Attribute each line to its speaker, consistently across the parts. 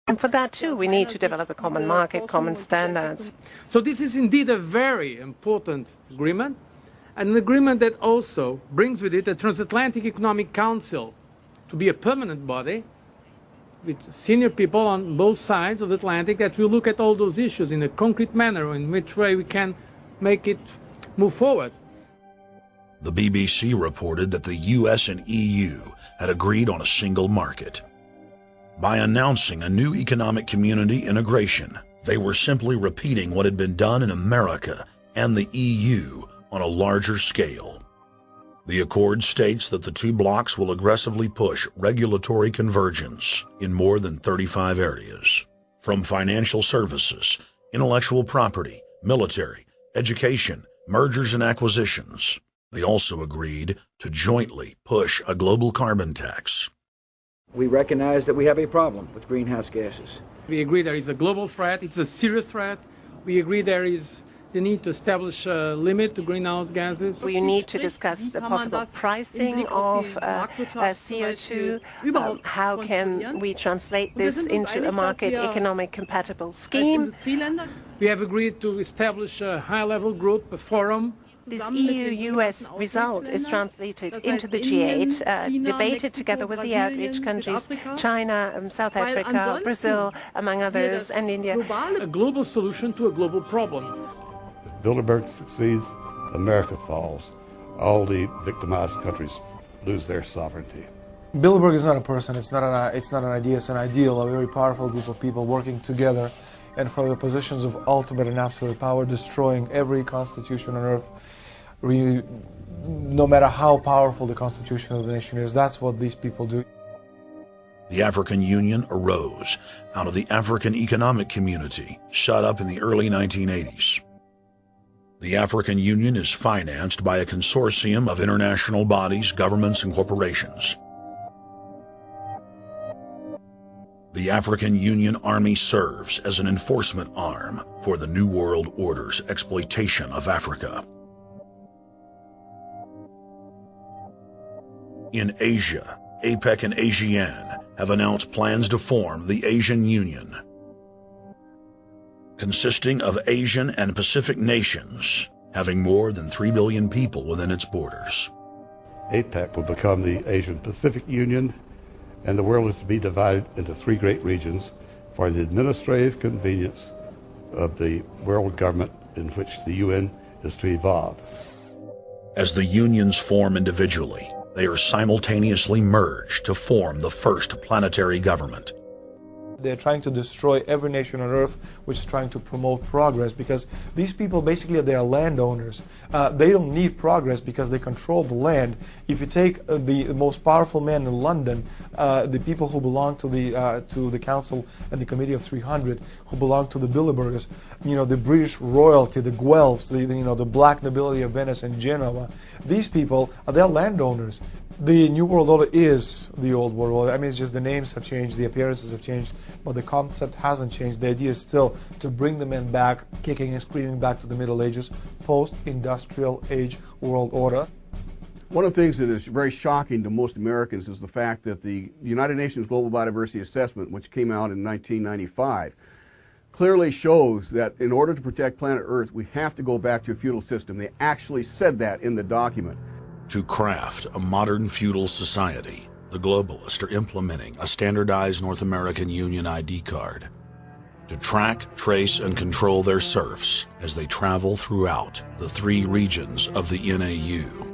Speaker 1: And for that, too, we need to develop a common market, common standards.
Speaker 2: So this is indeed a very important agreement, and an agreement that also brings with it a Transatlantic Economic Council to be a permanent body with senior people on both sides of the Atlantic that will look at all those issues in a concrete manner, in which way we can make it move forward.
Speaker 3: The BBC reported that the US and EU had agreed on a single market. By announcing a new economic community integration, they were simply repeating what had been done in America and the EU on a larger scale. The accord states that the two blocs will aggressively push regulatory convergence in more than 35 areas, from financial services, intellectual property, military, education, mergers and acquisitions. They also agreed to jointly push a global carbon tax.
Speaker 4: We recognize that we have a problem with greenhouse gases.
Speaker 2: We agree there is a global threat, it's a serious threat. We agree there is the need to establish a limit to greenhouse gases.
Speaker 1: We need to discuss the possible pricing of CO2. How can we translate this into a market economic compatible scheme?
Speaker 2: We have agreed to establish a high-level group, a forum.
Speaker 1: This EU-US result is translated into the G8, debated together with the outreach countries, China, South Africa, Brazil, among others, and India.
Speaker 2: A global solution to a global problem.
Speaker 5: If Bilderberg succeeds, America falls. All the victimized countries lose their sovereignty.
Speaker 6: Bilderberg is not a person, it's not an idea, it's an ideal, a very powerful group of people working together and for the positions of ultimate and absolute power, destroying every constitution on earth, no matter how powerful the constitution of the nation is. That's what these people do.
Speaker 3: The African Union arose out of the African Economic Community, set up in the early 1980s. The African Union is financed by a consortium of international bodies, governments, and corporations. The African Union Army serves as an enforcement arm for the New World Order's exploitation of Africa. In Asia, APEC and ASEAN have announced plans to form the Asian Union, consisting of Asian and Pacific nations, having more than 3 billion people within its borders.
Speaker 5: APEC will become the Asian Pacific Union, and the world is to be divided into 3 great regions for the administrative convenience of the world government in which the UN is to evolve.
Speaker 3: As the unions form individually, they are simultaneously merged to form the first planetary government.
Speaker 6: They're trying to destroy every nation on earth which is trying to promote progress, because these people basically they are landowners. They don't need progress because they control the land. If you take the most powerful man in London, the people who belong to the Council and the Committee of 300, who belong to the Bilderbergers, the British royalty, the Guelphs, the black nobility of Venice and Genoa, these people they're landowners. The New World Order is the Old World Order. I mean, it's just the names have changed, the appearances have changed, but the concept hasn't changed. The idea is still to bring the men back, kicking and screaming back to the Middle Ages, post-industrial age world order.
Speaker 7: One of the things that is very shocking to most Americans is the fact that the United Nations Global Biodiversity Assessment, which came out in 1995, clearly shows that in order to protect planet Earth, we have to go back to a feudal system. They actually said that in the document.
Speaker 3: To craft a modern feudal society, the globalists are implementing a standardized North American Union ID card to track, trace, and control their serfs as they travel throughout the 3 regions of the NAU.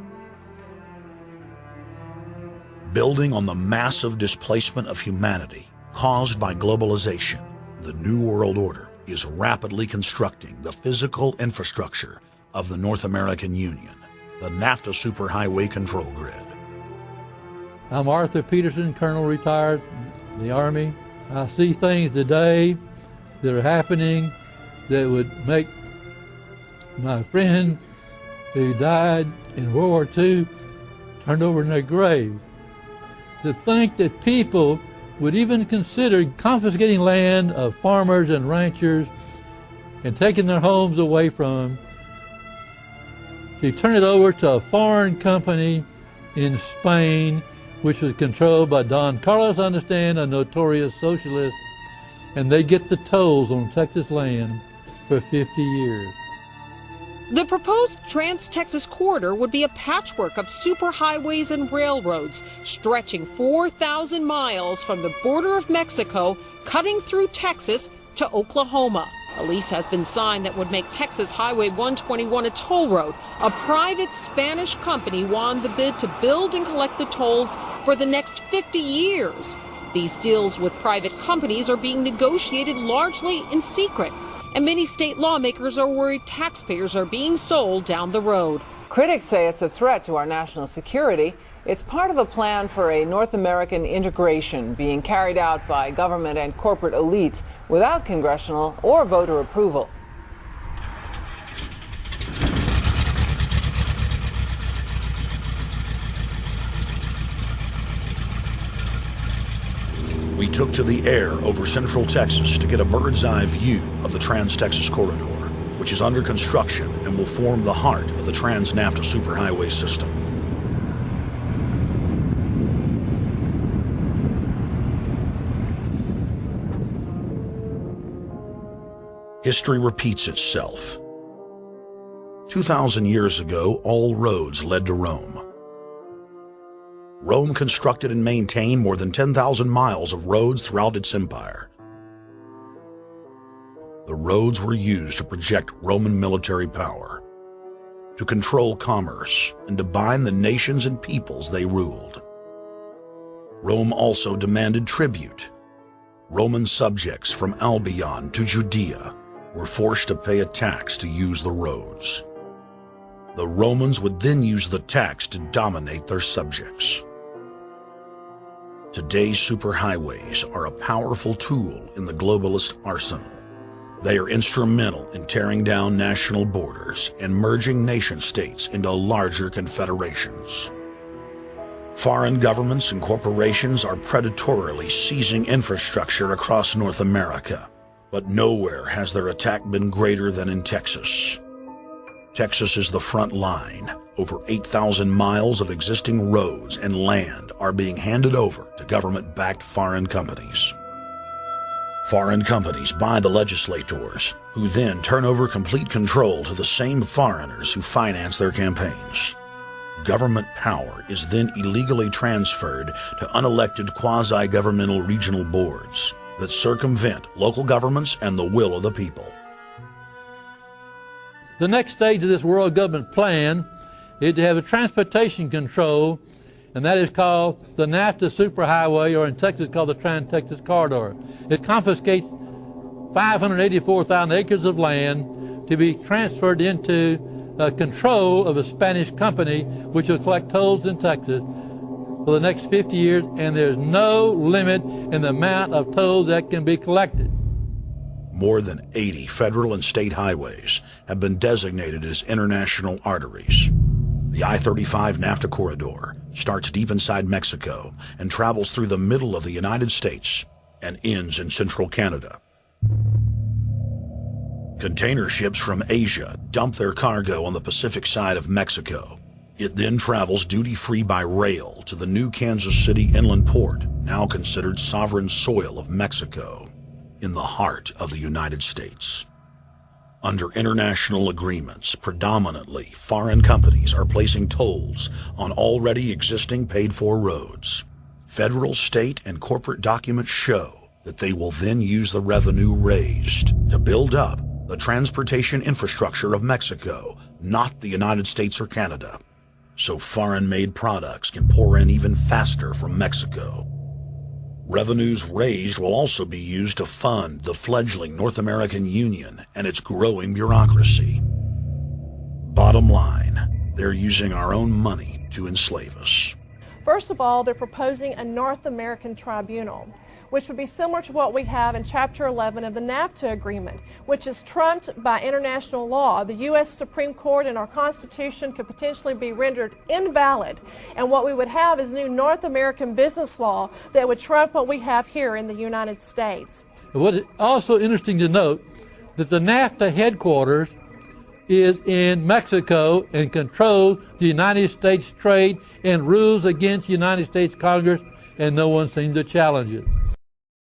Speaker 3: Building on the massive displacement of humanity caused by globalization, the New World Order is rapidly constructing the physical infrastructure of the North American Union, the NAFTA Superhighway Control Grid.
Speaker 8: I'm Arthur Peterson, Colonel retired in the Army. I see things today that are happening that would make my friend who died in World War II turn over in their grave. To think that people would even consider confiscating land of farmers and ranchers and taking their homes away from them, to turn it over to a foreign company in Spain, which was controlled by Don Carlos, I understand, a notorious socialist, and they get the tolls on Texas land for 50 years.
Speaker 9: The proposed Trans-Texas corridor would be a patchwork of superhighways and railroads stretching 4,000 miles from the border of Mexico, cutting through Texas to Oklahoma. A lease has been signed that would make Texas Highway 121 a toll road. A private Spanish company won the bid to build and collect the tolls for the next 50 years. These deals with private companies are being negotiated largely in secret, and many state lawmakers are worried taxpayers are being sold down the road.
Speaker 10: Critics say it's a threat to our national security. It's part of a plan for a North American integration being carried out by government and corporate elites without congressional or voter approval.
Speaker 3: We took to the air over central Texas to get a bird's-eye view of the Trans-Texas Corridor, which is under construction and will form the heart of the Trans-NAFTA superhighway system. History repeats itself. 2,000 years ago, all roads led to Rome. Rome constructed and maintained more than 10,000 miles of roads throughout its empire. The roads were used to project Roman military power, to control commerce, and to bind the nations and peoples they ruled. Rome also demanded tribute. Roman subjects from Albion to Judea were forced to pay a tax to use the roads. The Romans would then use the tax to dominate their subjects. Today's superhighways are a powerful tool in the globalist arsenal. They are instrumental in tearing down national borders and merging nation-states into larger confederations. Foreign governments and corporations are predatorily seizing infrastructure across North America, but nowhere has their attack been greater than in Texas. Texas is the front line. Over 8,000 miles of existing roads and land are being handed over to government-backed foreign companies. Foreign companies buy the legislators, who then turn over complete control to the same foreigners who finance their campaigns. Government power is then illegally transferred to unelected quasi-governmental regional boards that circumvent local governments and the will of the people.
Speaker 8: The next stage of this world government plan is to have a transportation control, and that is called the NAFTA superhighway, or in Texas called the Trans-Texas Corridor. It confiscates 584,000 acres of land to be transferred into control of a Spanish company which will collect tolls in Texas for the next 50 years, and there's no limit in the amount of tolls that can be collected.
Speaker 3: More than 80 federal and state highways have been designated as international arteries. The I-35 NAFTA corridor starts deep inside Mexico and travels through the middle of the United States and ends in central Canada. Container ships from Asia dump their cargo on the Pacific side of Mexico. It then travels duty-free by rail to the new Kansas City inland port, now considered sovereign soil of Mexico, in the heart of the United States. Under international agreements, predominantly foreign companies are placing tolls on already existing paid-for roads. Federal, state, and corporate documents show that they will then use the revenue raised to build up the transportation infrastructure of Mexico, not the United States or Canada, so foreign-made products can pour in even faster from Mexico. Revenues raised will also be used to fund the fledgling North American Union and its growing bureaucracy. Bottom line, they're using our own money to enslave us.
Speaker 11: First of all, they're proposing a North American tribunal, which would be similar to what we have in Chapter 11 of the NAFTA agreement, which is trumped by international law. The U.S. Supreme Court and our Constitution could potentially be rendered invalid, and what we would have is new North American business law that would trump what we have here in the United States.
Speaker 8: What is also interesting to note that the NAFTA headquarters is in Mexico and controls the United States trade and rules against the United States Congress, and no one seems to challenge it.